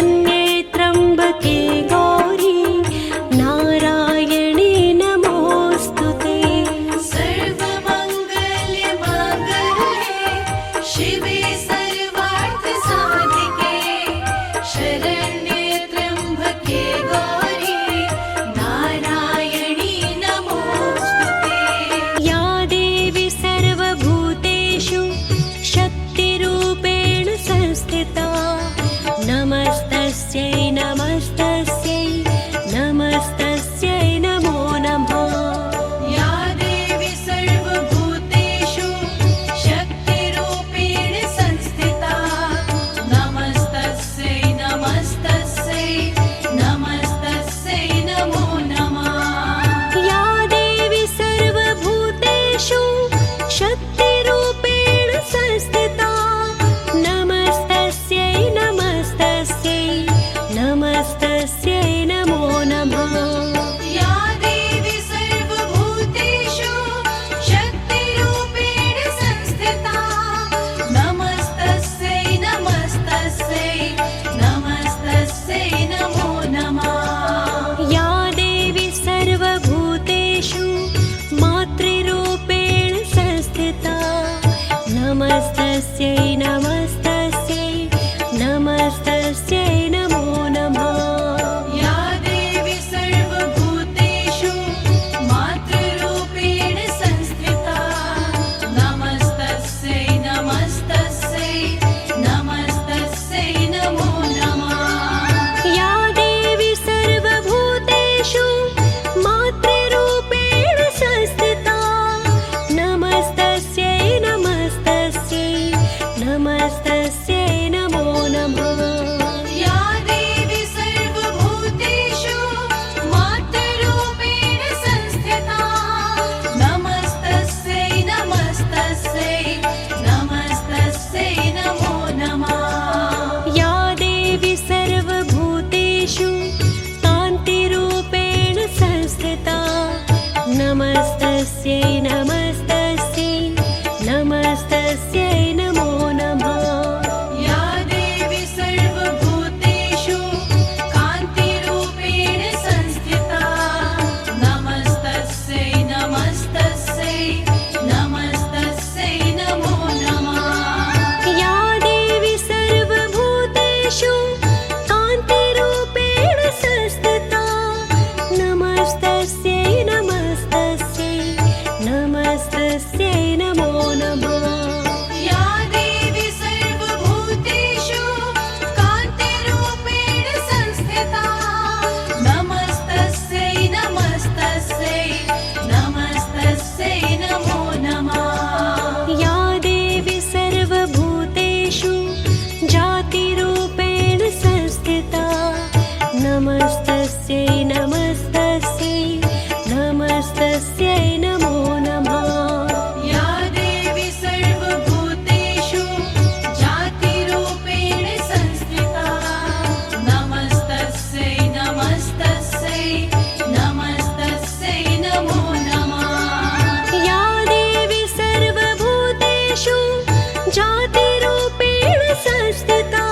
शरण्ये त्र्यम्बके गौरी नारायणी नमोऽस्तुते। सर्वमङ्गलमाङ्गल्ये शिवे सर्वार्थसाधिके शरण्ये त्र्यम्बके गौरी नारायणी नमोऽस्तुते। या देवी सर्वभूतेषु शक्तिरूपेण संस्थिता नमस्तस्यै नमस्तस्यै नमस्तस्यै नमो नमः। या देवी सर्वभूतेषु शक्तिरूपेण संस्थिता नमस्तस्यै नमस्तस्यै नमस्तस्यै नमो नमः। या देवी सर्वभूतेषु शक्तिरूपेण संस्थिता नमस्तस्यै नमस्तस्यै नमस्तस्यै नमो नमः। या देवी सर्वभूतेषु शक्तिरूपेण संस्थिता नमस्तस्यै नमस्तस्यै नमस्तस्यै नमो नमः। या देवी सर्वभूतेषु मातृरूपेण संस्थिता नमस्तस्यै नमस्तस्यै नमस्तस्यै नमो नमः। या देवी सर्वभूतेषु मातृरूपेण संस्थिता नमस्तस्यै नमस्तस्यै नमस्तस्यै नमो नमः। या देवी सर्वभूतेषु मातृरूपेण संस्थिता नमस्तस्यै नमस्तस्यै नमस्तस्यै नमो नमः। या देवी सर्वभूतेषु मातृरूपेण संस्थिता नमस्तस्यै नमस्तस्यै नमस्तस्यै नमो नमः। या देवी सर्वभूतेषु कान्तिरूपेण संस्थिता नमस्तस्यै नमस्तस्यै नमस्तस्यै नमो नमः। या देवी सर्वभूतेषु कान्तिरूपेण संस्थिता नमस्तस्यै नमस्तस्यै नमस्तस्यै नमो नमः। या देवी सर्वभूतेषु कान्तिरूपेण संस्थिता नमस्तस्यै नमस्तस्यै नमस्तस्यै नमो नमः। या देवी सर्वभूतेषु कान्तिरूपेण संस्थिता नमस्तस्यै नमस्तस्यै नमस्तस्यै नमो नमः। या देवी सर्वभूतेषु जातिरूपेण संस्थिता नमस्तस्यै नमस्तस्यै नमस्तस्यै नमो नमः। या देवी सर्वभूतेषु जातिरूपेण संस्थिता नमस्तस्यै नमस्तस्यै नमस्तस्यै नमो नमः। या देवी सर्वभूतेषु जातिरूपेण संस्थिता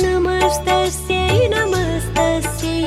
नमस्तस्यै नमस्तस्यै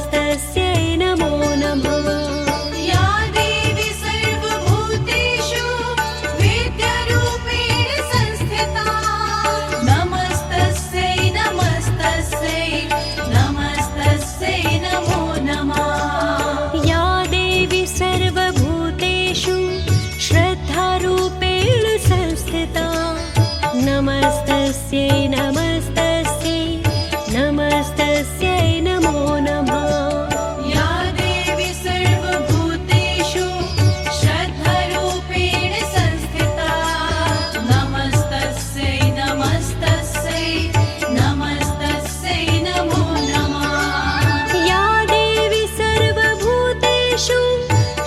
नमस्तस्यै नमो नमः। या देवी सर्वभूतेषु विद्यारूपेण संस्थिता नमस्तस्यै नमस्तस्यै नमस्तस्यै नमो नमः। या देवी सर्वभूतेषु श्रद्धारूपेण संस्थिता नमस्तस्यै नमस्तस्यै नमस्तस्यै नमो नमः। या देवी सर्वभूतेषु श्रद्धारूपेण संस्थिता नमस्तस्यै नमस्तस्यै नमस्तस्यै नमो नमः। या देवी सर्वभूतेषु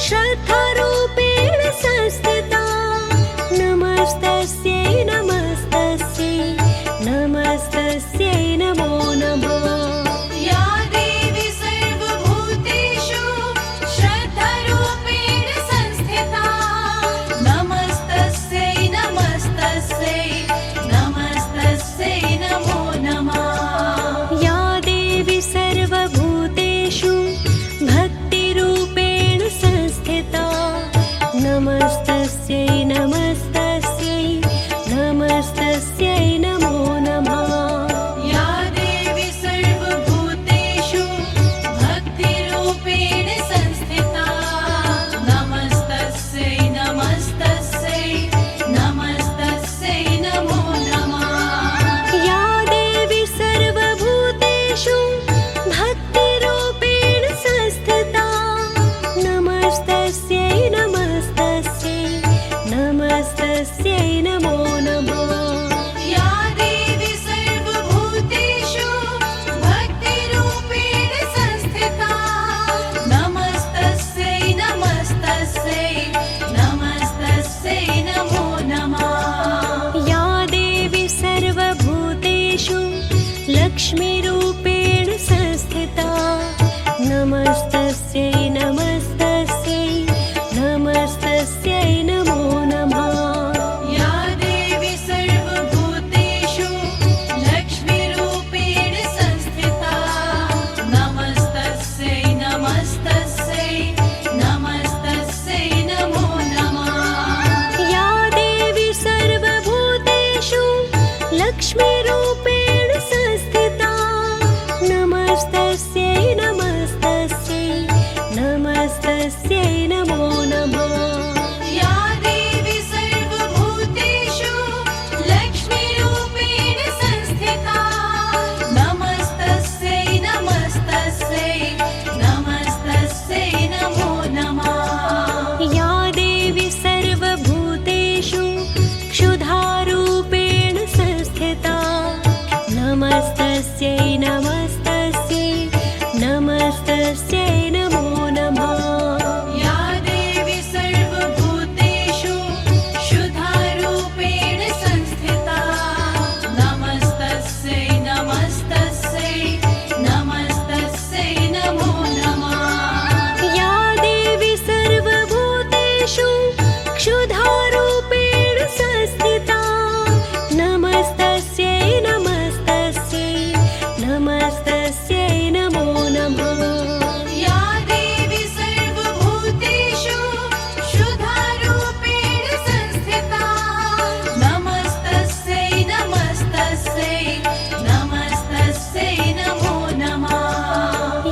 श्रद्धारूपेण संस्थिता नमस्तस्यै नमस्तस्यै नमस्तस्यै नमो नमः। या देवी सर्वभूतेषु श्रद्धारूपेण संस्थिता नमस्तस्यै नमस्तस्यै नमस्तस्यै नमो नमः। या देवी सर्वभूतेषु भक्तिरूपेण संस्थिता नमस्तस्यै नमस्तस्यै नमस्तस्यै नमो नमः। या देवी सर्वभूतेषु भक्तिरूपेण संस्थिता नमस्तस्यै नमस्तस्यै नमस्तस्यै नमो नमः। या देवी सर्वभूतेषु भक्तिरूपेण संस्थिता नमस्तस्यै नमस्तस्यै नमस्तस्यै नमो नमः। या देवी सर्वभूतेषु भक्तिरूपेण संस्थिता नमस्तस्यै नमस्तस्यै नमस्तस्यै नमो नमः। या देवी सर्वभूतेषु लक्ष्मीरूपेण संस्थिता नमस्तस्यै नमस्तस्यै नमस्तस्यै नमो नमः। या देवी सर्वभूतेषु लक्ष्मीरूपेण संस्थिता नमस्तस्यै नमस्तस्यै नमस्तस्यै नमो नमः। या देवी सर्वभूतेषु लक्ष्मीरूपेण संस्थिता नमस्तस्यै नमस्तस्यै नमस्तस्यै नमो नमः। या देवी सर्वभूतेषु लक्ष्मीरूपेण संस्थिता नमस्तस्यै नमस्तस्यै नमस्तस्यै नमो नमः। या देवी सर्वभूतेषु क्षुधारूपेण संस्थिता नमस्तस्यै नमस्तस्यै नमस्तस्यै नमो नमः। या देवी सर्वभूतेषु क्षुधारूपेण संस्थिता नमस्तस्यै नमस्तस्यै नमस्तस्यै नमो नमः। या देवी सर्वभूतेषु क्षुधारूपेण संस्थिता नमस्तस्यै नमस्तस्यै नमस्तस्यै नमो नमः। या देवी सर्वभूतेषु क्षुधारूपेण संस्थिता नमस्तस्यै नमस्तस्यै नमस्तस्यै नमो नमः।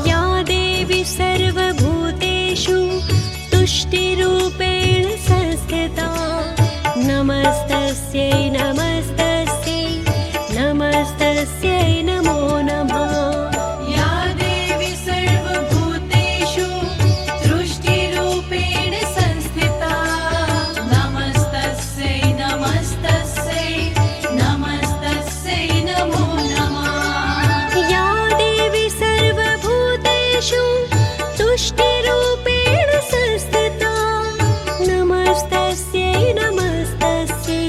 या देवी सर्वभूतेषु तुष्टिरूपेण संस्थिता नमस्तस्यै नमस्तस्यै नमस्तस्यै नमो नमः। या देवी सर्वभूतेषु तुष्टिरूपेण संस्थिता नमस्तस्यै नमस्तस्यै नमस्तस्यै नमो नमः। या देवी सर्वभूतेषु तुष्टिरूपेण संस्थिता नमस्तस्यै नमस्तस्यै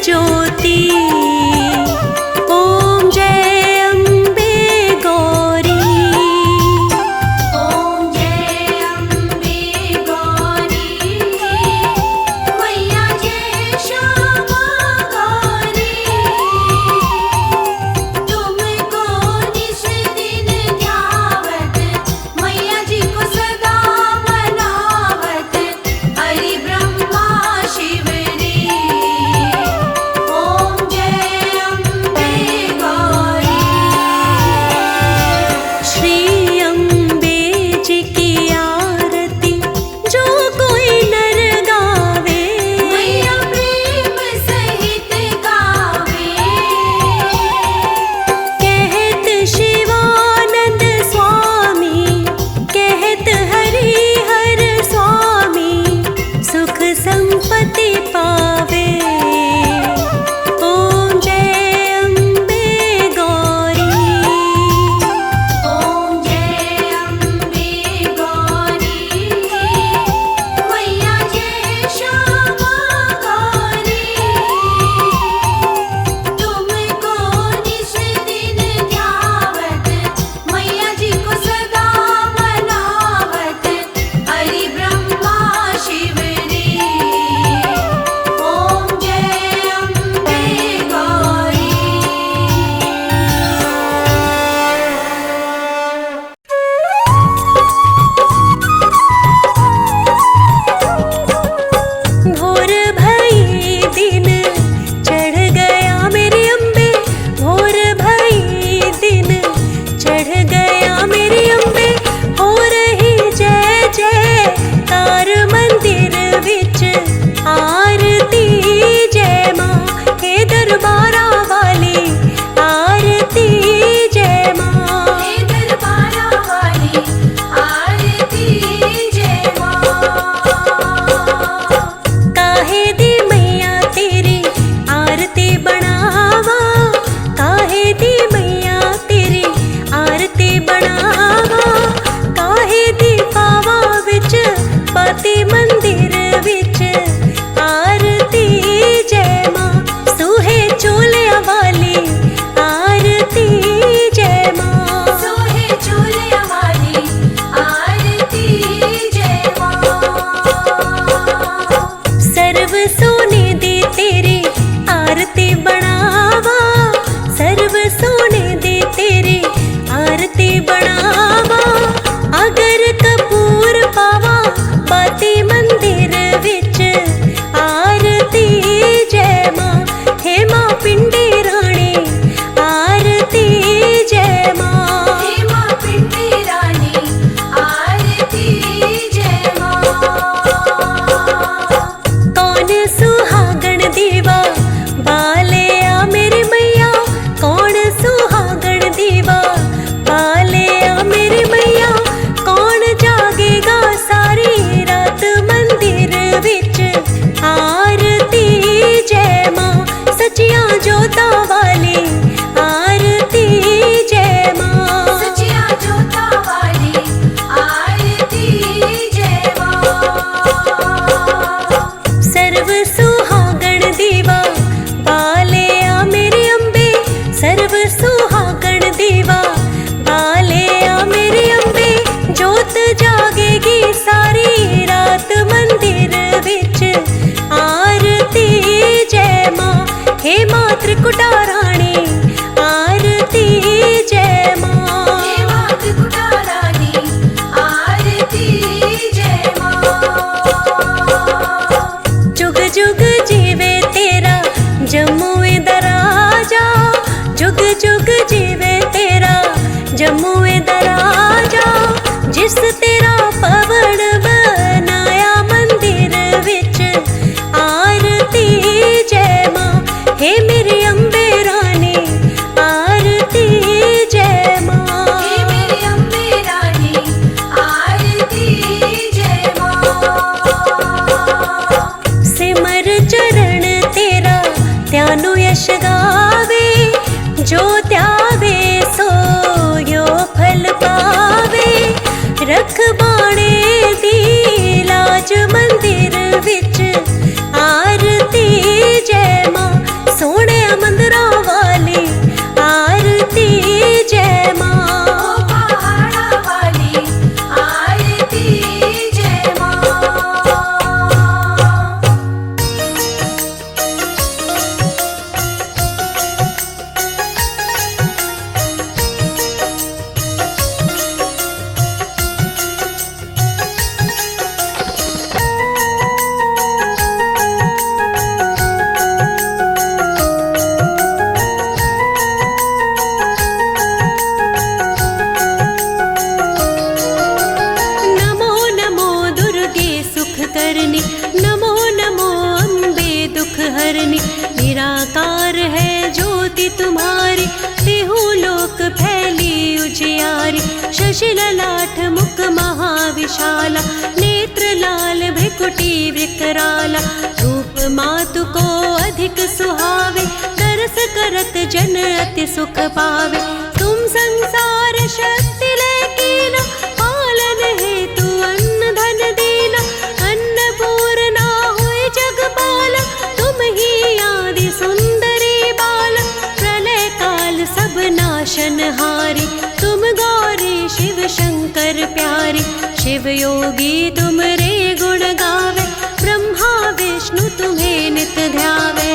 ज्योति। ॐ जय अम्बे गौरी। ॐ जय अम्बे गौरी मैया जय श्यामा गौरी। तुमको निस दिन ध्यावत मैया जी को सदा मनावत हरि ब्रह्मा शिव रे। ॐ जय शशि ललाट मुख महाविशाला, नेत्र लाल भ्रिकुटी विकराला, रूप मातु को अधिक सुहावे, तरस करत जन अति सुख पावे। तुम संसार शक्ति लेकीना, पालन हेतु अन्न धन दीना, अन्नपूर्णा हुई जगपाला, तुम ही आदि सुंदरी बाला, प्रलय काल सब नाशनहारी, तुम गौरी शिव शंकर प्यारी, शिव योगी तुम रे गुण गावे, ब्रह्मा विष्णु तुम्हें नित ध्यावे।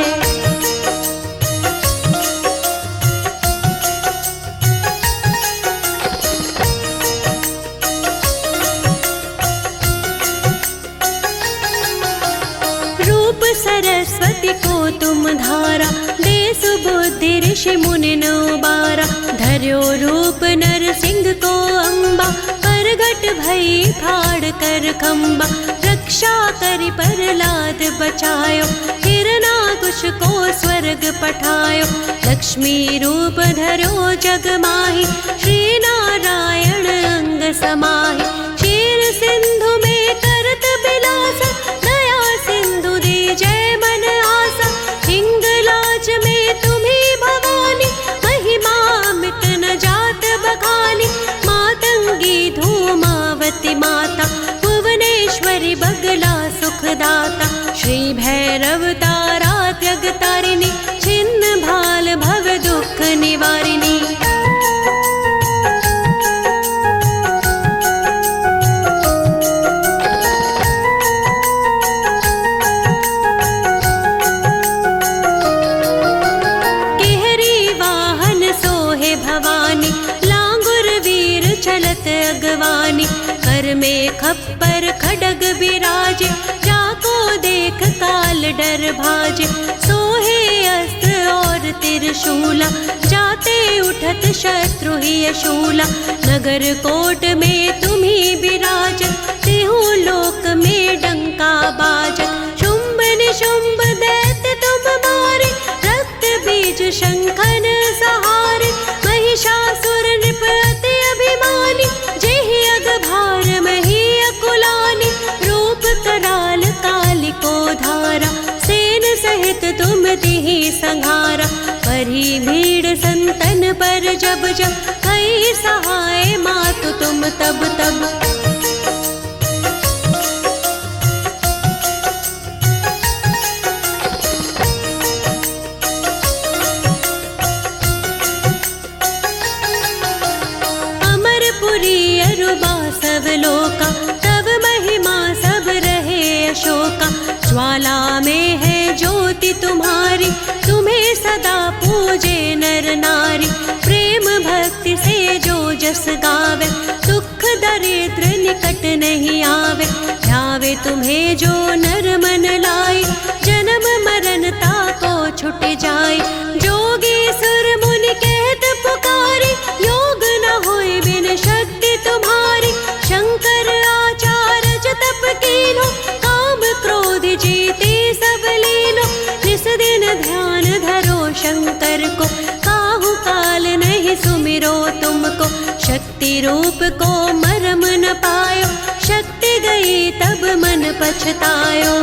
रूप सरस्वती को तुम धारा, दे सुबुद्धि ऋषि मुनि उबारा, धर्यो रूप नरसिंह को अम्बा, परघट भई फाड़ कर खम्बा, रक्षा करि प्रहलाद बचायो, हिरणाकुश को स्वर्ग पठायो, लक्ष्मी रूप धरो जग माही, श्री नारायण अंग समाहि, क्षीर सिंधु में करत बिलासा, दया सिंधु दे जय मन आसा, हिंगलाज में तुम्ही भवानी, महिमा अमित न जात बखानी, मातंगी धूमावती माता, भुवनेश्वरी बगला सुखदाता, श्री भैरव तारा त्यग तारिणी, छिन्न भाल भव दुख निवारिणी। केहरी वाहन सोहे भवानी, लांगुर वीर चलत अगवानी, कर में खप्पर खडग बिराजे, जाको देख काल डर भाजे, सोहे अस्त्र और त्रिशूला, जाते उठत शत्रु ही शूला, नगर कोट में तुम्ही बिराज, तेहु लोक में डंका बाज, शुंभ निशुंभ दैत्य तुम मारे, रक्त बीज शंखन सहारे, महिषासुर नृप अति अभिमानी, जेहि अग भार मही अकुलानी, रूप कराल काली को धारा, सेन सहित तुम तिहि संहारा, परी भीड़ संतन पर जब जब, भई सहाय मातु तुम तब तब। अमरपुरी अरुबा सब लोका, तब महिमा सब रहे अशोका, ज्वाला में है ज्योति तुम्हारी, तुम्हें सदा पूजे नर नारी, प्रेम भक्ति से जो जस गावे, दुख दरिद्र निकट नहीं आवे, ध्यावे तुम्हें जो नर मन लाई, जन्म मरण ताको छुट जाए, जोगी सुर मुनि कहत पुकारी, योग न होए बिन शक्ति तुम्हारी, शंकर आचार्य तप कीनो, काम क्रोध जीते सब लीनो, निस दिन ध्यान धरो शंकर को, काहू काल नहीं सुमिरो तुमको, शक्ति रूप को मरम न पायो, शक्ति गई तब मन पछतायो।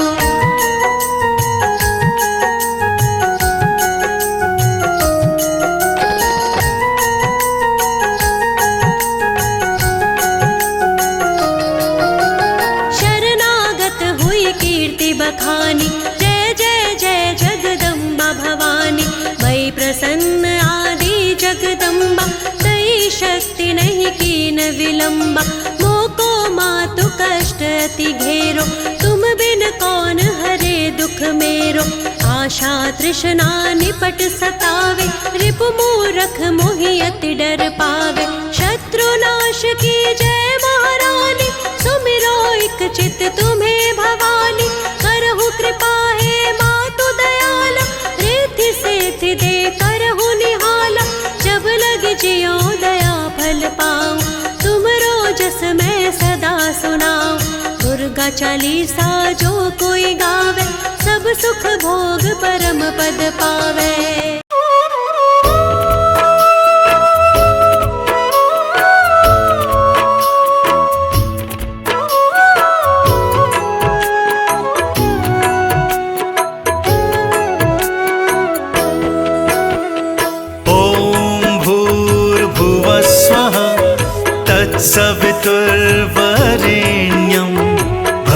बखानी, जय जय जय जगदम्बा भवानी, भई प्रसन्न आदि जगदम्बा, दई शक्ति नहीं कीन विलंबा, मोको मातु कष्ट अति घेरो, तुम बिन कौन हरे दुख मेरो, आशा तृष्णा निपट सतावे, रिपु मूरख मोहि अति डर पावे, शत्रु नाश की जय महारानी, सुमिरो इक चित तुम्हें भवानी, करहु कृपा है मातु दयाला, रिद्धि सिद्धि दे करहु निहाला, जब लग जियो दया फल पाऊं, तुमरो जस मैं सदा सुनाऊं, दुर्गा चालीसा जो कोई गावे, सब सुख भोग परम पद पावे।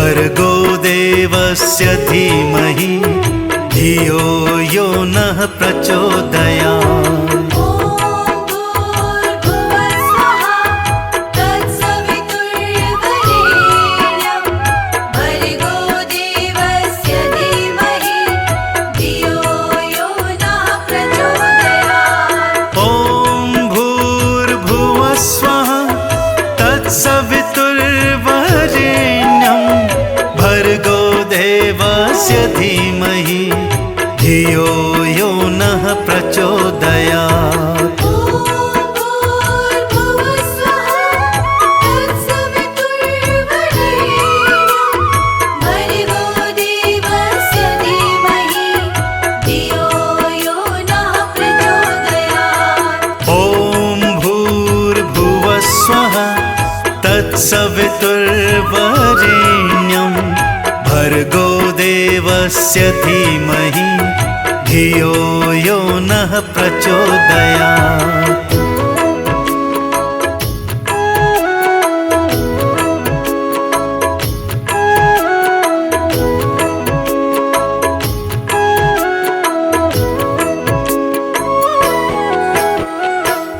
भर्गो देवस्य धीमहि धियो यो नः प्रचोदयात्। धीमहि धियो यो नः प्रचोदयात्। ॐ भूर्भुवः स्वः तत्सवितुर्वरेण्यं भर्गो देवस्य धीमहि धियो यो नः प्रचोदयात्।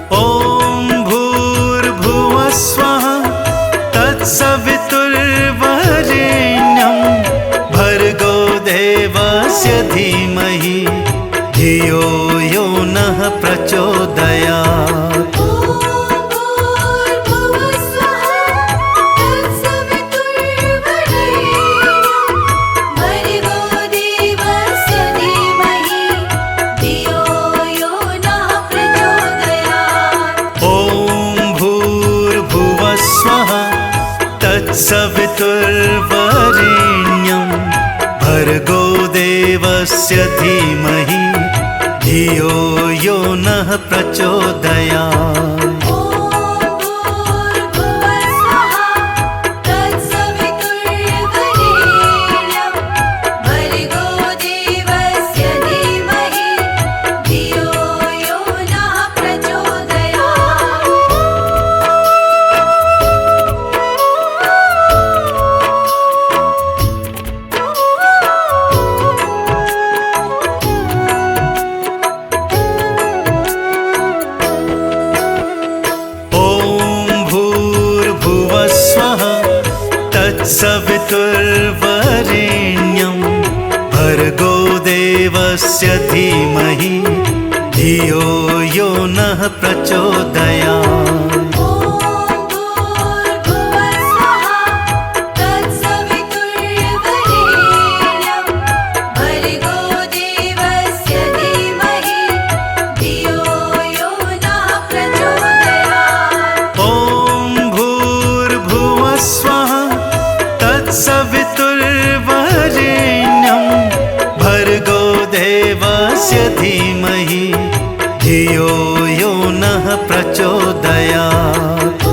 ॐ भूर्भुवः स्वः तत्सवितुर्वरेण्यं भर्गो देवस्य धीमहि धियो यो नः प्रचोदयात्। तत्सवितुर्वरेण्यं भर्गो देवस्य धीमहि धियो यो नः प्रचोदयात्। तत्सवितुर्वरेण्यं भर्गो देवस्य धीमहि धियो यो नः प्रचोदयात्। तत्सवितुर्वरेण्यं भर्गो देवस्य धीमहि धियो यो नः प्रचोदयात्।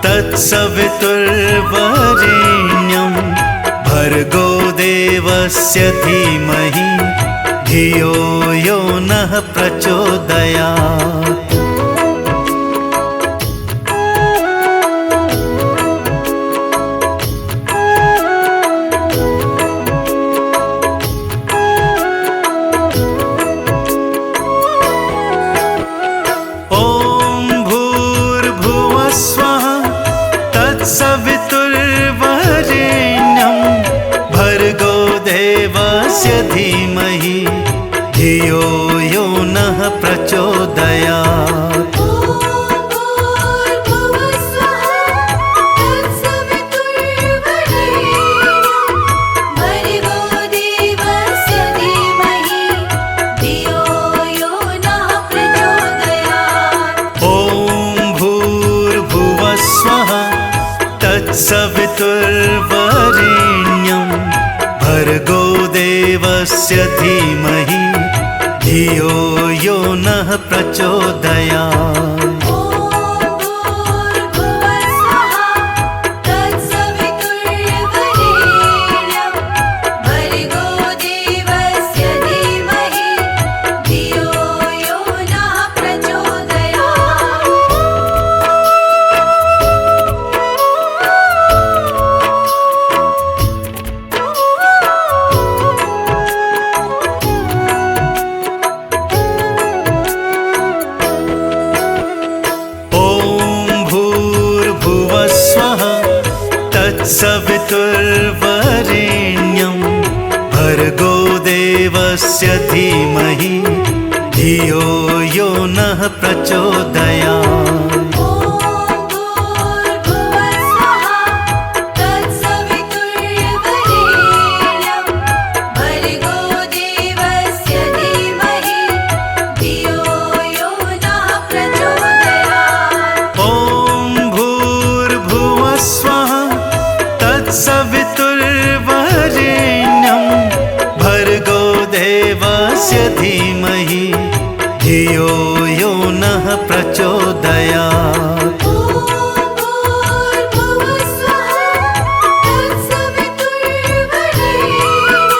तत्सवितुर्वरेण्यं भर्गो देवस्य धीमहि धियो यो नः प्रचोदयात्। तत्सवितुर्वरेण्यं भर्गो देवस्य धीमहि धियो यो नः प्रचोदयात्। तत्सवितुर्वरेण्यं भर्गो देवस्य धीमहि धियो यो नः प्रचोदयात्। तत्सवितुर्वरेण्यं भर्गो देवस्य धीमहि धियो यो नः प्रचोदयात्। ॐ भूर्भुवः स्वः तत्सवितुर्वरेण्यं भर्गो देवस्य धीमहि धियो यो नः प्रचोदयात्। ॐ भूर्भुवः स्वः तत्सवितुर्वरेण्यं भर्गो देवस्य धीमहि धियो यो नः प्रचोदयात्। ॐ भूर्भुवः स्वः तत्सवितुर्वरेण्यं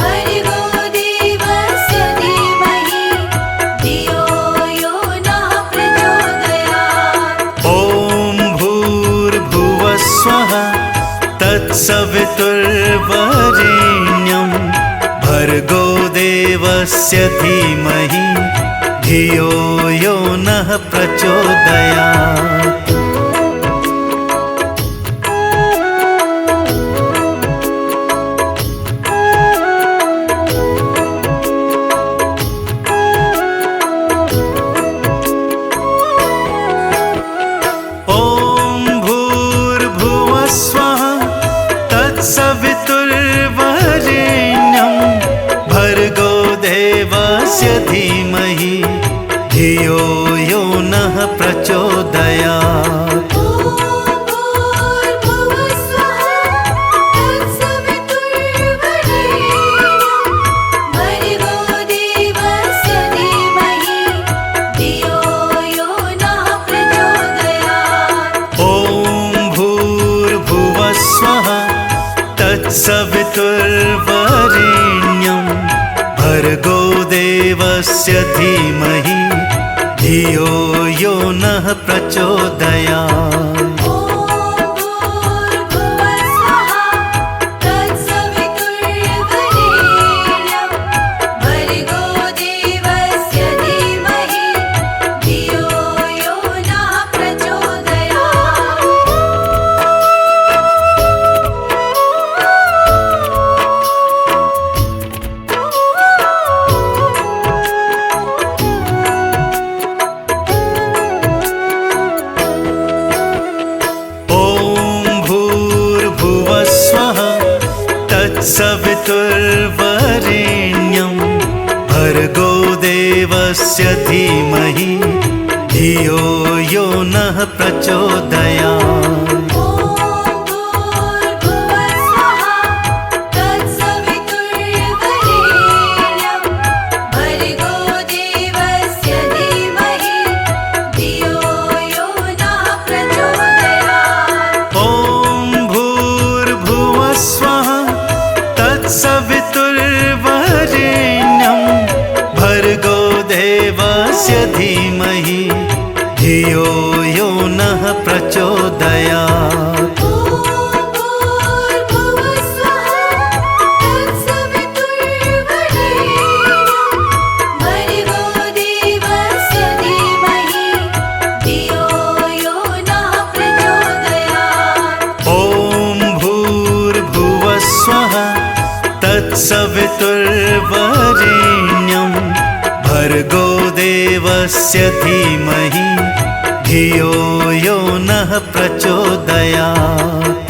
भर्गो देवस्य धीमहि धियो यो नः प्रचोदयात्। ॐ भूर्भुवः स्वः तत्सवितुर्वरेण्यं भर्गो देवस्य धीमहि धियो यो नः प्रचोदयात्। ॐ भूर्भुवः स्वः तत्सवितुर्वरेण्यं भर्गो देवस्य धीमहि धियो यो नः प्रचोदयात्। ॐ भूर्भुवः स्वः तत्सवितुर्वरेण्यं भर्गो देवस्य धीमहि धियो यो नः प्रचोदयात्। ॐ भूर्भुवः स्वः तत्सवितुर्वरेण्यं भर्गो देवस्य धीमहि धियो यो नः प्रचोदयात्। ॐ भूर्भुवः स्वः तत्सवितुर्वरेण्यं भर्गो देवस्य धीमहि धियो यो नः प्रचोदयात्। ॐ भूर्भुवः स्वः तत्सवितुर्वरेण्यं भर्गो देवस्य धीमहि धियो यो नः प्रचोदयात्। ॐ भूर्भुवः स्वः तत्सवितुर्वरेण्यं भर्गो देवस्य धीमहि धियो यो नः प्रचोदयात्। ॐ भूर्भुवः स्वः तत्सवितुर्वरेण्यं भर्गो देवस्य धीमहि धियो यो नः प्रचोदयात्। ॐ भूर्भुवः स्वः तत्सवितुर्वरेण्यं भर्गो देवस्य धीमहि धियो यो नः प्रचोदयात्। ॐ भूर्भुवः स्वः तत्सवितुर्वरेण्यं भर्गो देवस्य धीमहि धियो यो नः प्रचोदयात्।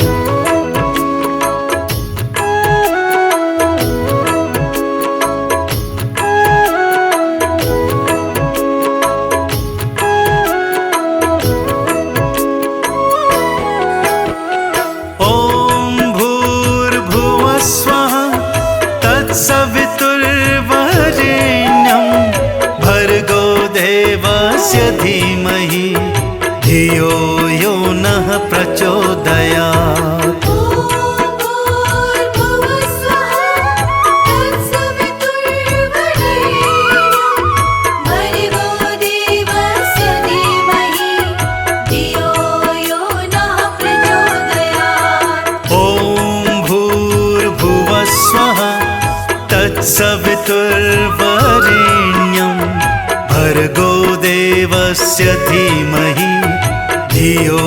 ॐ भूर्भुवः स्वः तत्सवितुर्वरेण्यं भर्गो देवस्य धीमहि धियो यो नः प्रचोदयात्। ॐ भूर्भुवः स्वः तत्सवितुर्वरेण्यं भर्गो देवस्य धीमहि धियो यो नः प्रचोदयात्। ॐ भूर्भुवः स्वः तत्सवितुर्वरेण्यं भर्गो देवस्य धीमहि धियो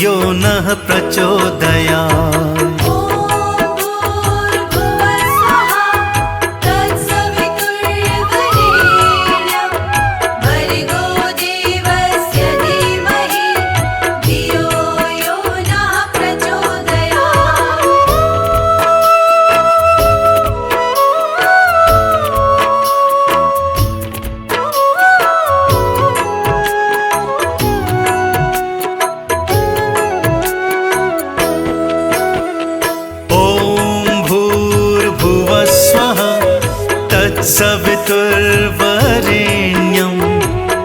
यो नः प्रचोदयात्। ॐ भूर्भुवः स्वः तत्सवितुर्वरेण्यं भर्गो देवस्य धीमहि धियो यो नः प्रचोदयात्। ॐ भूर्भुवः स्वः तत्सवितुर्वरेण्यं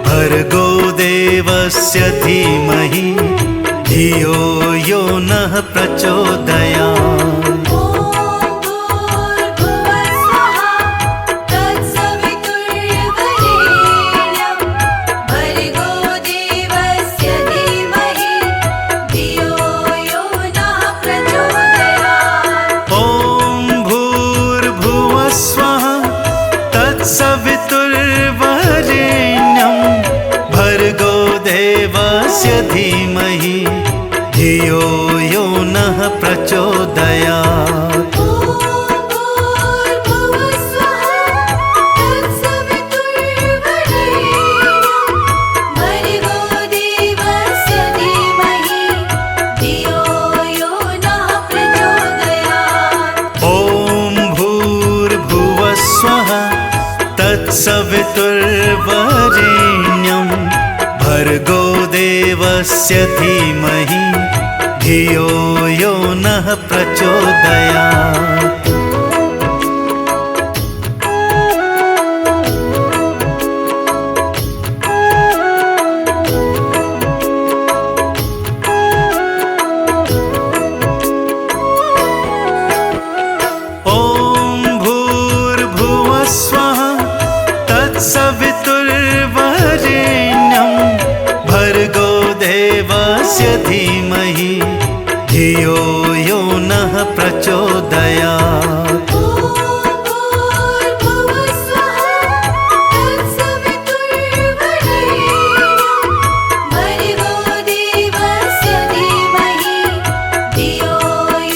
भर्गो देवस्य धीमहि धियो यो नः प्रचोदयात्। ॐ भूर्भुवः स्वः तत्सवितुर्वरेण्यं भर्गो देवस्य धीमहि धियो यो नः प्रचोदयात्। ॐ भूर्भुवः स्वः तत्सवितुर्वरेण्यं भर्गो देवस्य धीमहि धियो यो नः प्रचोदयात्। ॐ भूर्भुवः स्वः तत्सवितुर्वरेण्यं भर्गो देवस्य धीमहि धियो यो नः प्रचोदयात्। ॐ भूर्भुवः स्वः तत्सवितुर्वरेण्यं भर्गो देवस्य धीमहि धियो यो नः प्रचोदयात्। ॐ भूर्भुवः स्वः तत्सवितुर्वरेण्यं भर्गो देवस्य धीमहि धियो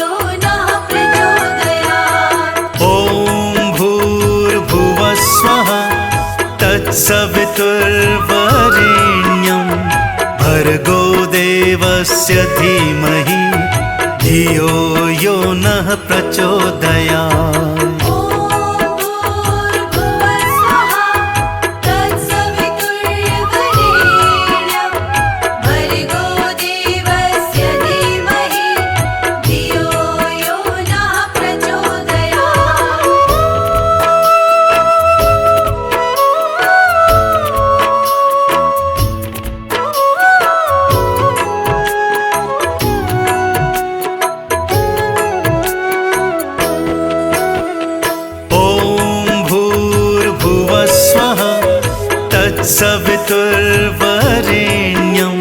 यो नः प्रचोदयात्। ॐ भूर्भुवः स्वः तत्सवितुर्वरेण्यं भर्गो देवस्य धीमहि धियो यो नः प्रचोदयात्। ॐ भूर्भुवः स्वः तत्सवितुर्वरेण्यं भर्गो देवस्य धीमहि धियो यो नः प्रचोदयात्। ॐ भूर्भुवः स्वः तत्सवितुर्वरेण्यं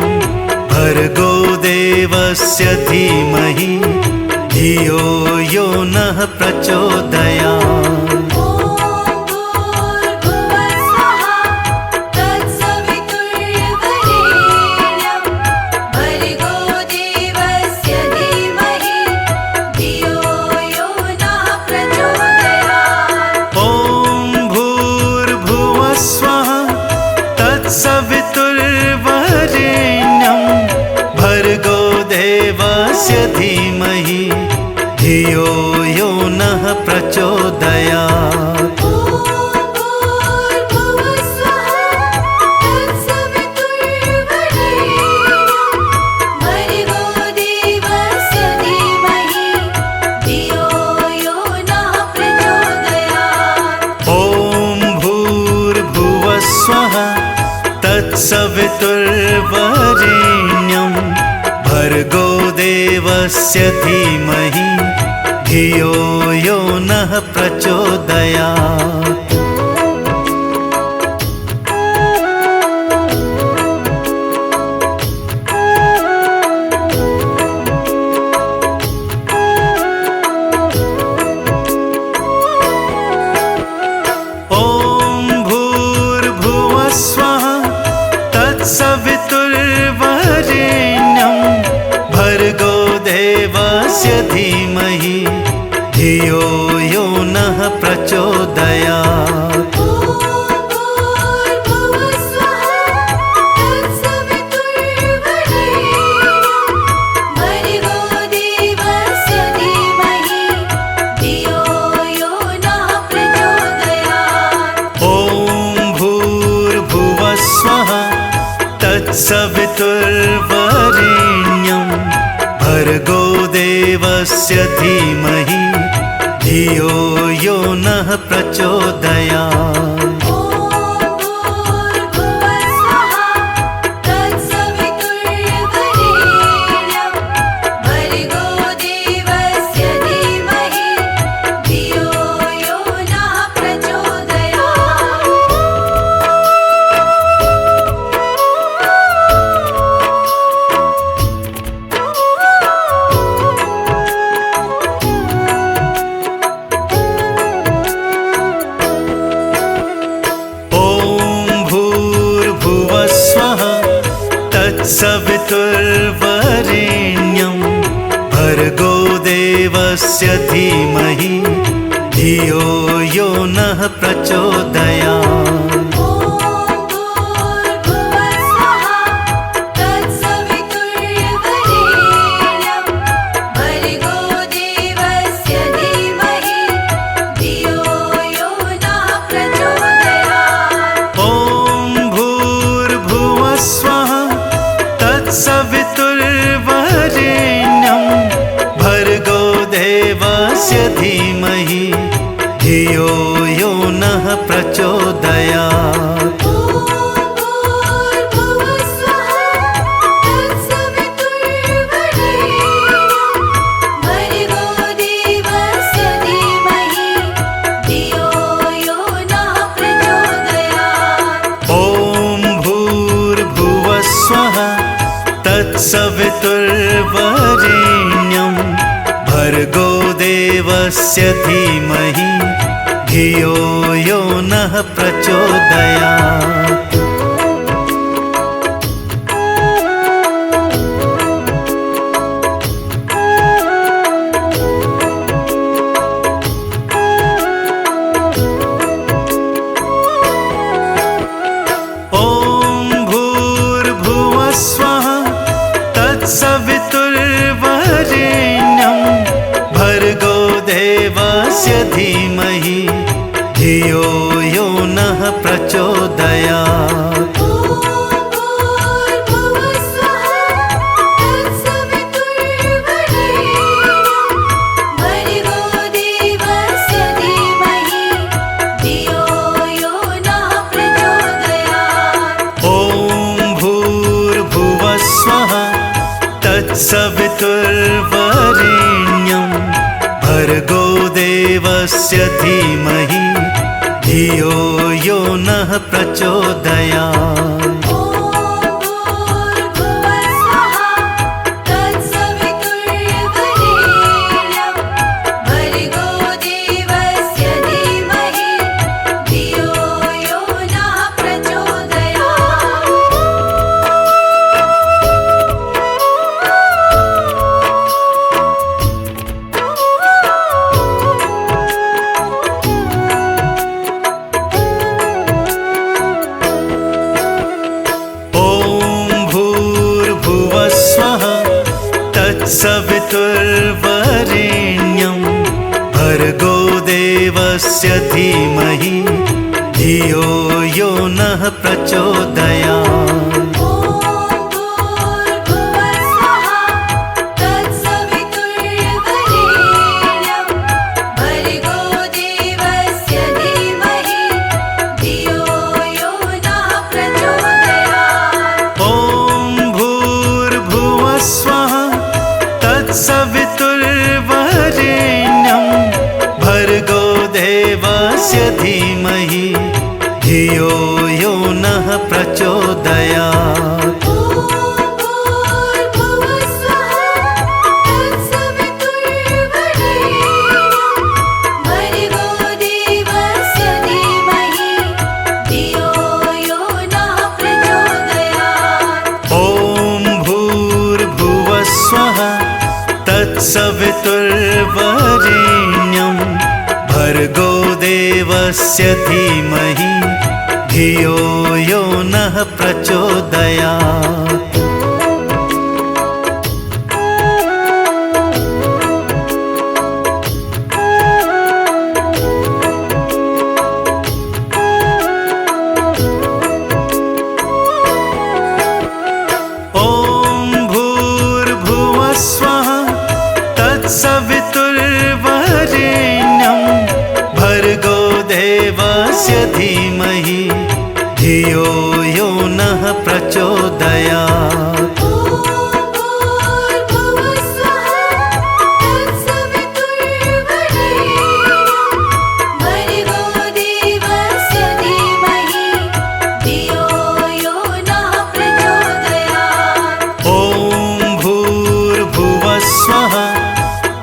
भर्गो देवस्य धीमहि धियो यो नः प्रचोदयात्। ॐ भूर्भुवः स्वः तत्सवितुर्वरेण्यं भर्गो देवस्य धीमहि धियो यो नः प्रचोदयात्। ॐ भूर्भुवः स्वः तत्सवितुर्वरेण्यं भर्गो देवस्य धीमहि धियो यो नः प्रचोदयात्। ॐ भूर्भुवः स्वः तत्सवितुर्वरेण्यं भर्गो देवस्य धीमहि धियो यो नः प्रचोदयात्। ॐ भूर्भुवः स्वः तत्सवितुर्वरेण्यं भर्गो देवस्य धीमहि धियो यो नः प्रचोदयात्। ॐ भूर्भुवः स्वः तत्सवितुर्वरेण्यं भर्गो देवस्य धीमहि धियो यो नः प्रचोदयात्। सवितुर्वरेण्यं धीमहि धियो यो नः प्रचोदयात्। तत्सवितुर्वरेण्यं भर्गो देवस्य धीमहि धियो यो नः प्रचोदयात्। तत्सवितुर्वरेण्यं भर्गो देवस्य धीमहि धियो यो नः प्रचोदयात्। सवितुर्वरेण्यं भर्गो देवस्य धीमहि धियो यो नः प्रचोदयात्। तत्सवितुर्वरेण्यं भर्गो देवस्य धीमहि धियो यो नः प्रचोदयात्। सवितुर्वरेण्यं भर्गो देवस्य धीमहि धियो यो नः प्रचोदयात्। सवितुर्वरेण्यं भर्गो देवस्य धीमहि धियो यो नः प्रचोदयात्। सवितुर्वरेण्यं भर्गो देवस्य धीमहि धियो यो नः प्रचोदयात्। सवितुर्वरेण्यं भर्गो देवस्य धीमहि धियो यो नः प्रचोदयात्। तत्सवितुर्वरेण्यं भर्गो देवस्य धीमहि धियो यो नः प्रचोदयात्। तत्सवितुर्वरेण्यं भर्गो देवस्य धीमहि धियो यो नः प्रचोदयात्।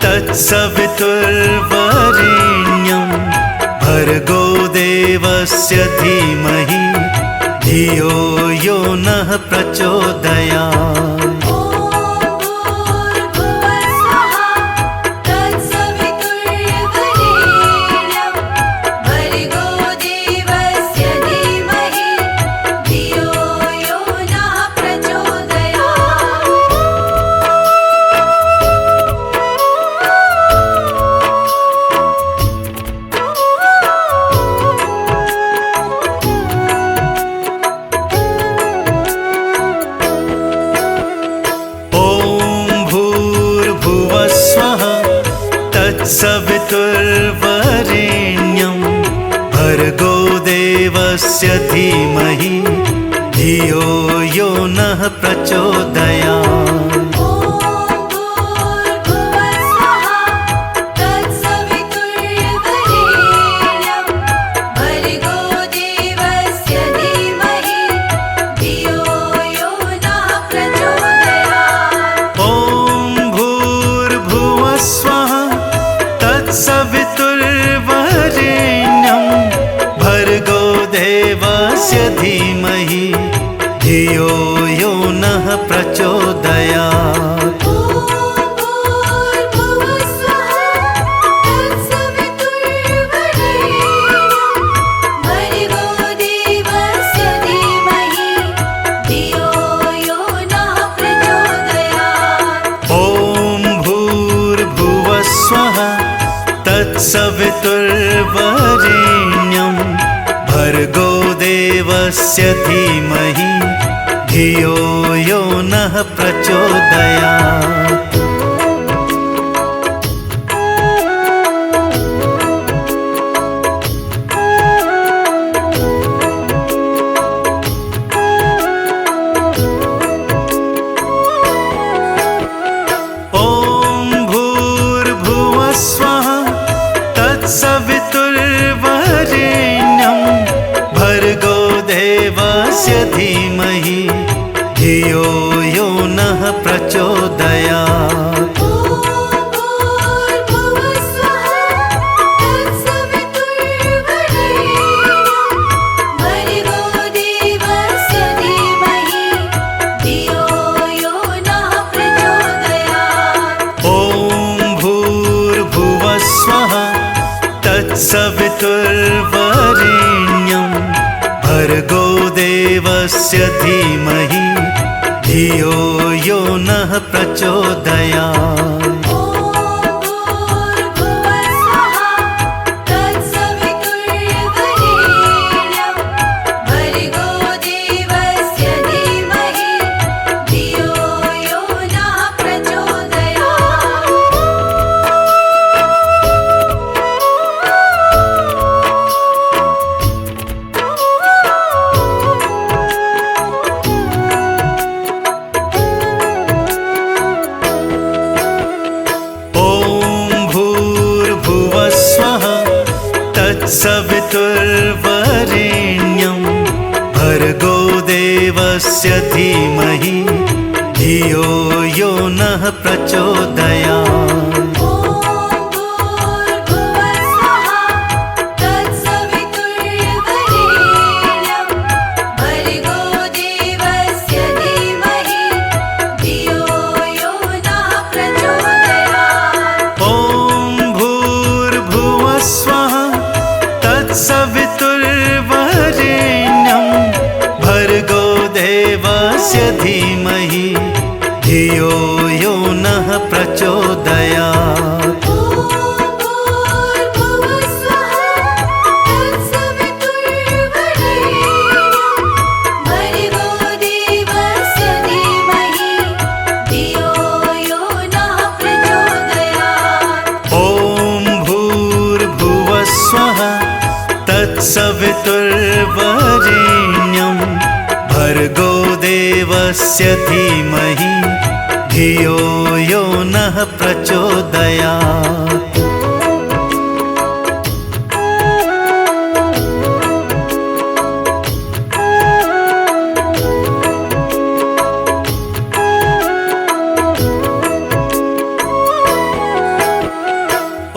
तत्सवितुर्वरेण्यं भर्गो देवस्य धीमहि धियो यो नः प्रचोदयात्। तत्सवितुर्वरेण्यं भर्गो देवस्य धीमहि धियो यो नः प्रचोदयात्। तत्सवितुर्वरेण्यं भर्गो देवस्य धीमहि धियो यो नः प्रचोदयात्। तत्सवितुर्वरेण्यं भर्गो देवस्य धीमहि धियो यो नः प्रचोदयात्। तत्सवितुर्वरेण्यं भर्गो देवस्य धीमहि धियो यो नः प्रचोदयात्। तत्सवितुर्वरेण्यं भर्गो देवस्य धीमहि धियो यो नः प्रचोदयात्। तत्सवितुर्वरेण्यं भर्गो देवस्य धीमहि धियो यो नः प्रचोदयात्। धीमहि धियो यो नः प्रचोदयात्। ॐ भूर्भुवस्सुवः तत्सवितुर्वरेण्यं भर्गो देवस्य धीमहि धियो यो नः प्रचोदयात्। ॐ भूर्भुवस्सुवः तत्सवितुर्वरेण्यं भर्गो देवस्य धीमहि धियो यो नः प्रचोदयात्।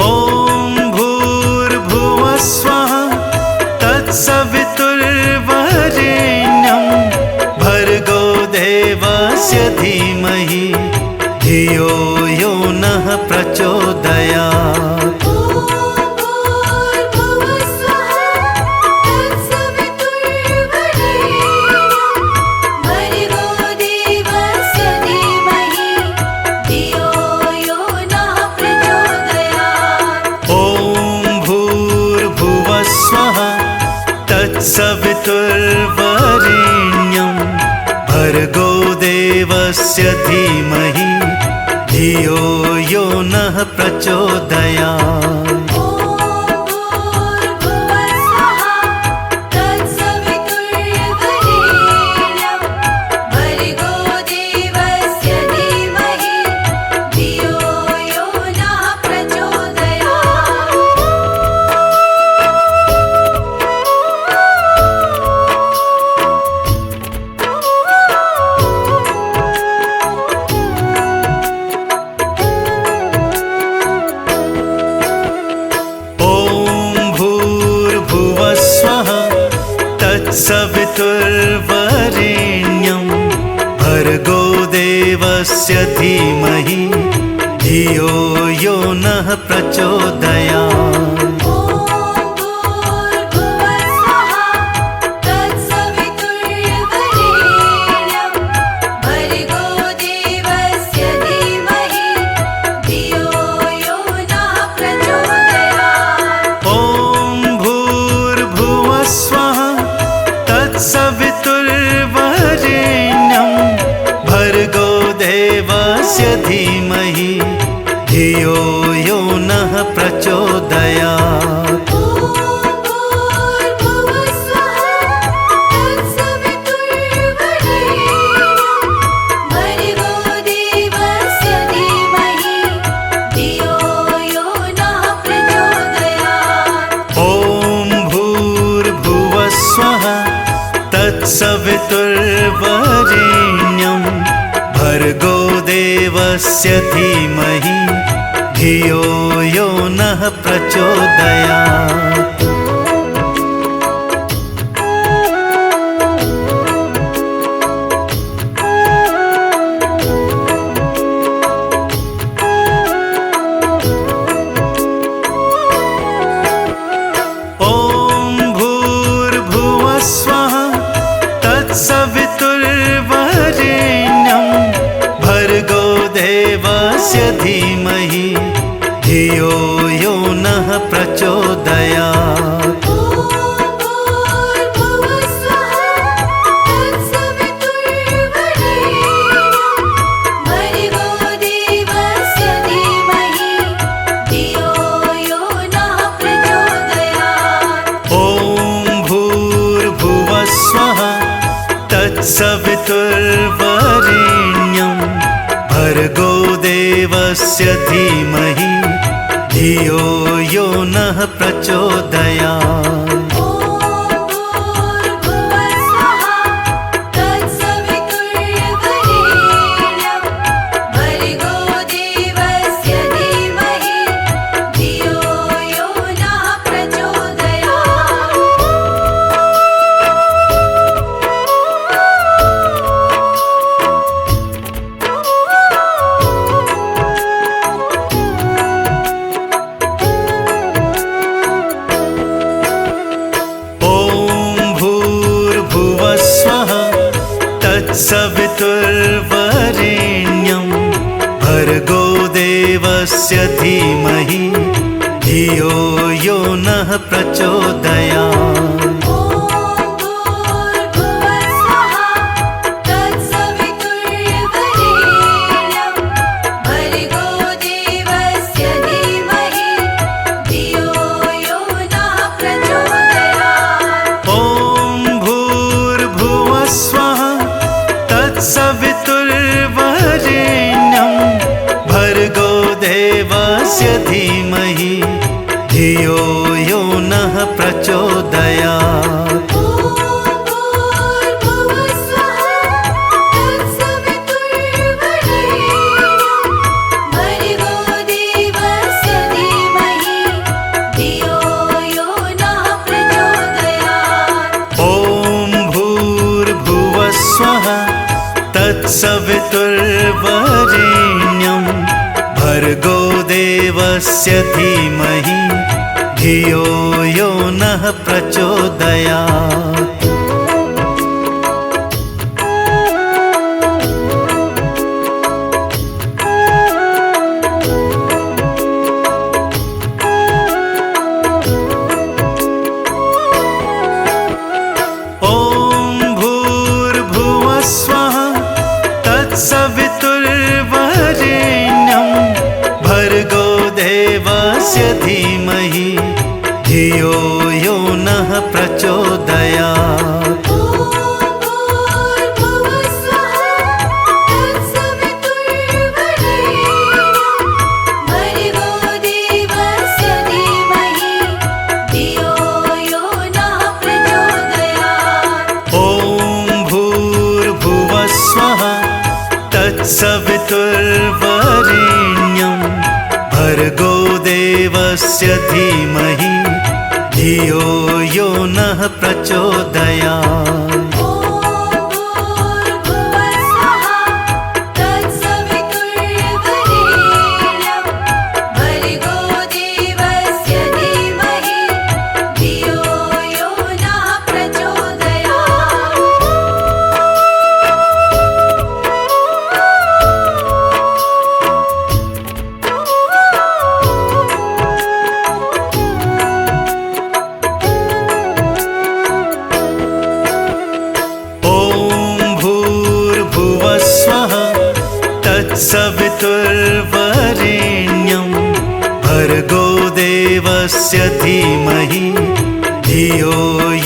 ॐ भूर्भुवस्सुवः तत्सवितुर्वरेण्यं भर्गो देवस्य धीमहि धियो यो नः प्रचोदयात्। ॐ भूर्भुवस्सुवः तत्सवितुर्वरेण्यं भर्गो देवस्य धीमहि धियो यो नः प्रचोदयात्। ॐ भूर्भुवस्सुवः तत्सवितुर्वरेण्यं भर्गो देवस्य धीमहि धियो यो नः प्रचोदयात्। ॐ भूर्भुवस्सुवः तत्सवितुर्वरेण्यं भर्गो देवस्य धीमहि धियो यो नः प्रचोदयात्। ॐ भूर्भुवस्सुवः तत्सवितुर्वरेण्यं भर्गो देवस्य धीमहि धियो यो नः प्रचोदयात्। ॐ भूर्भुवस्सुवः तत्सवितुर्वरेण्यं भर्गो देवस्य धीमहि धियो यो नः प्रचोदयात्। ॐ भूर्भुवस्सुवः तत्सवितुर्वरेण्यं भर्गो देवस्य धीमहि धियो यो नः प्रचोदयात्। ॐ भूर्भुवस्सुवः तत्सवितुर्वरेण्यं भर्गो देवस्य धीमहि धियो यो नः प्रचोदयात्। ॐ भूर्भुवस्सुवः तत्सवितुर्वरेण्यं भर्गो देवस्य धीमहि धियो यो नः प्रचोदयात्। ॐ भूर्भुवस्सुवः तत्सवितुर्वरेण्यं भर्गो देवस्य धीमहि धियो यो नः प्रचोदयात्। ॐ भूर्भुवस्सुवः तत्सवितुर्वरेण्यं भर्गो देवस्य धीमहि धियो यो नः प्रचोदयात्। ॐ भूर्भुवस्सुवः तत्सवितुर्वरेण्यं भर्गो देवस्य धीमहि धियो यो नः प्रचोदयात्। ॐ भूर्भुवस्सुवः तत्सवितुर्वरेण्यं भर्गो देवस्य धीमहि धियो यो नः प्रचोदयात्। देवस्य धीमहि धियो यो नः प्रचोदयात्। धीमहि धियो यो नः प्रचोदयात्। ॐ भूर्भुवः स्वः तत्सवितुर्वरेण्यं भर्गो देवस्य धीमहि धियो यो नः प्रचोदयात्। ॐ भूर्भुवः स्वः तत्सवितुर्वरेण्यं भर्गो देवस्य धीमहि धियो यो नः प्रचोदयात्। सवितुर्वरेण्यं भर्गो देवस्य धीमहि धियो यो नः प्रचोदयात्। सवितुर्वरेण्यं भर्गो देवस्य धीमहि धियो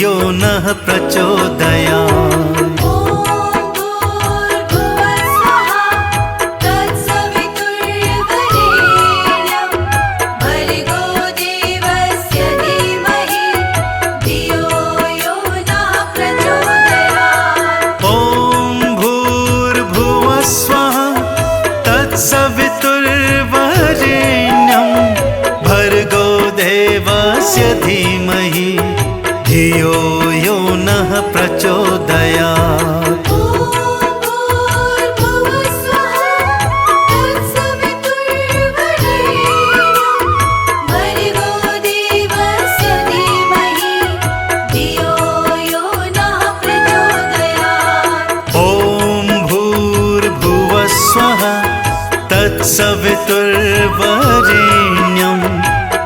यो नः प्रचोदयात्। सवितुर्वरेण्यं भर्गो देवस्य धीमहि धियो यो नः प्रचोदयात्। सवितुर्वरेण्यं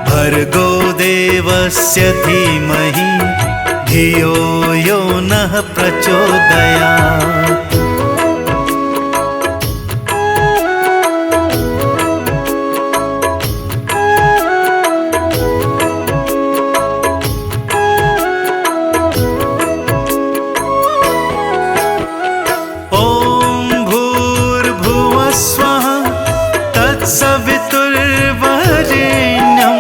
भर्गो देवस्य धीमहि धियो यो नः प्रचोदयात्। सवितुर्वरेण्यं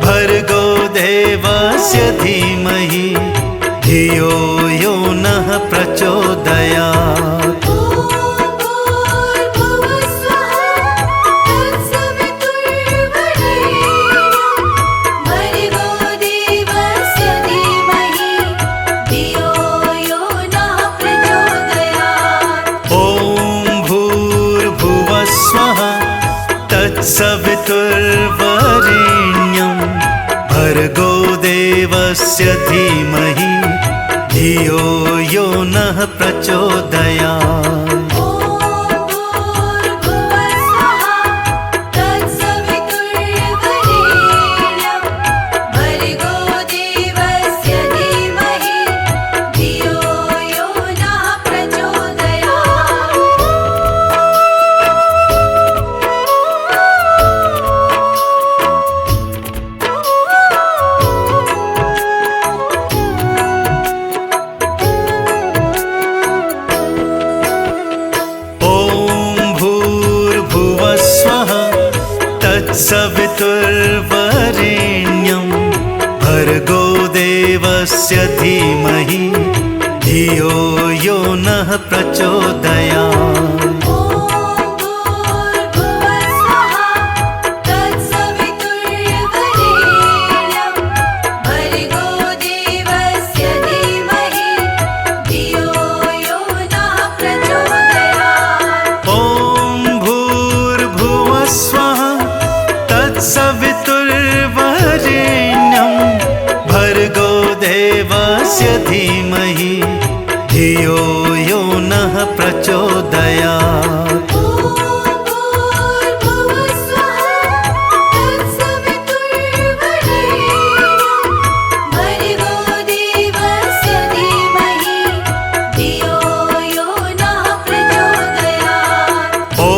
भर्गो देवस्य धीमहि धियो यो नः प्रचोदयात्। सवितुर्वरेण्यं भर्गो देवस्य धीमहि धियो यो नः प्रचोदयात्। तत्सवितुर्वरेण्यं भर्गो देवस्य धीमहि धियो यो नः प्रचोदयात्। ॐ भूर्भुवः स्वः तत्सवितुर्वरेण्यं भर्गो देवस्य धीमहि धियो यो नः प्रचोदयात्। ॐ भूर्भुवः स्वः तत्सवितुर्वरेण्यं भर्गो देवस्य धीमहि धियो यो नः प्रचोदयात्। ॐ भूर्भुवः स्वः तत्सवितुर्वरेण्यं भर्गो देवस्य धीमहि धियो यो नः प्रचोदयात्। ॐ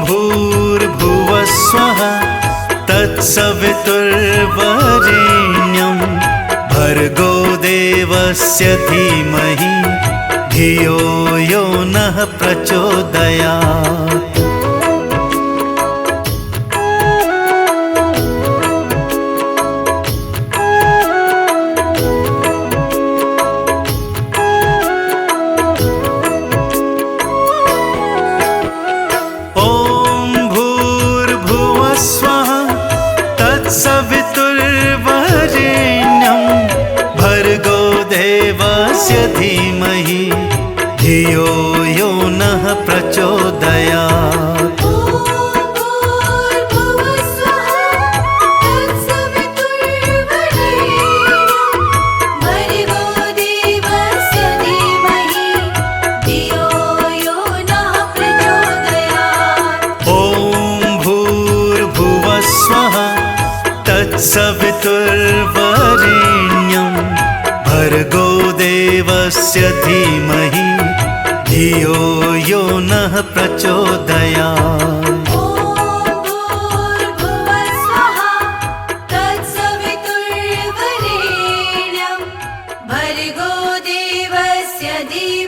भूर्भुवः स्वः तत्सवितुर्वरेण्यं भर्गो देवस्य धीमहि धियो यो नः प्रचोदयात्। ॐ भूर्भुवः स्वः तत्सवितुर्वरेण्यं भर्गो देवस्य धीमहि धियो यो नः प्रचोदयात्। ॐ भूर्भुवः स्वः तत्सवितुर्वरेण्यं भर्गो देवस्य धीमहि धियो यो नः प्रचोदयात्। ॐ भूर्भुवः स्वः तत्सवितुर्वरेण्यं भर्गो देवस्य धीमहि धियो यो नः प्रचोदयात्। ॐ भूर्भुवः स्वः तत्सवितुर्वरेण्यं भर्गो देवस्य धीमहि